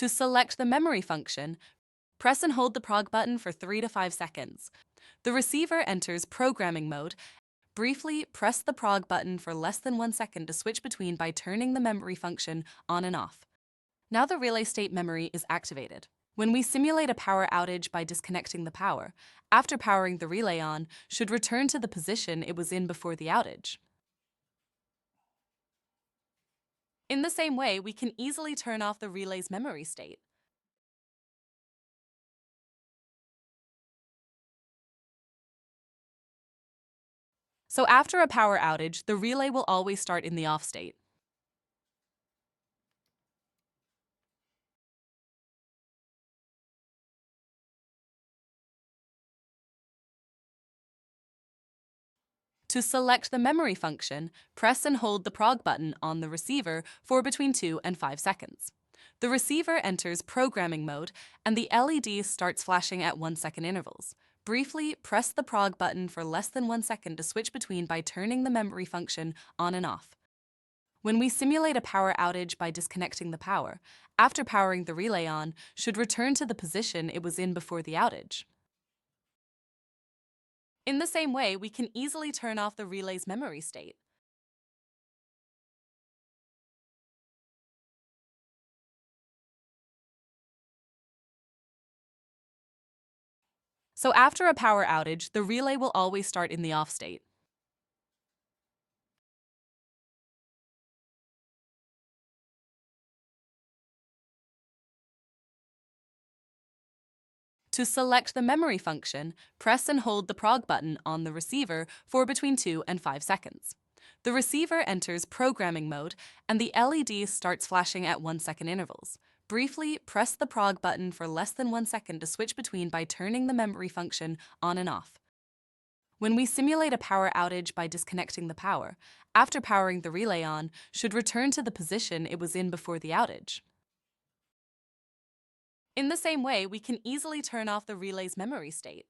To select the memory function, press and hold the prog button for 3 to 5 seconds. The receiver enters programming mode. Briefly press the prog button for less than 1 second to switch between by turning the memory function on and off. Now the relay state memory is activated. When we simulate a power outage by disconnecting the power, after powering the relay on, should return to the position it was in before the outage. In the same way, we can easily turn off the relay's memory state. So after a power outage, the relay will always start in the off state. To select the memory function, press and hold the prog button on the receiver for between 2 and 5 seconds. The receiver enters programming mode and the LED starts flashing at 1 second intervals. Briefly press the prog button for less than 1 second to switch between by turning the memory function on and off. When we simulate a power outage by disconnecting the power, after powering the relay on, should return to the position it was in before the outage. In the same way, we can easily turn off the relay's memory state. So after a power outage, the relay will always start in the off state. To select the memory function, press and hold the prog button on the receiver for between 2 and 5 seconds. The receiver enters programming mode and the LED starts flashing at 1 second intervals. Briefly press the prog button for less than 1 second to switch between by turning the memory function on and off. When we simulate a power outage by disconnecting the power, after powering the relay on, should return to the position it was in before the outage. In the same way, we can easily turn off the relay's memory state.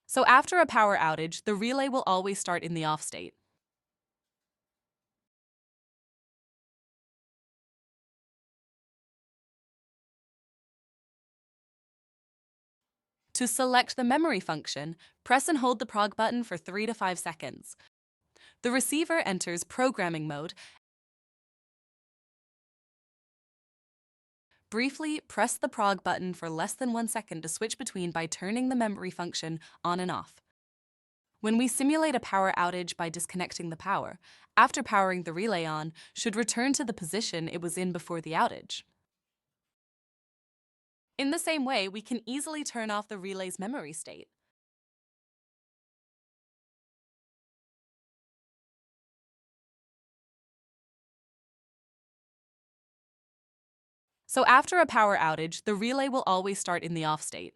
So after a power outage, the relay will always start in the off state. To select the memory function, press and hold the prog button for 3 to 5 seconds. The receiver enters programming mode. Briefly press the prog button for less than 1 second to switch between by turning the memory function on and off. When we simulate a power outage by disconnecting the power, after powering the relay on, should return to the position it was in before the outage. In the same way, we can easily turn off the relay's memory state. So after a power outage, the relay will always start in the off state.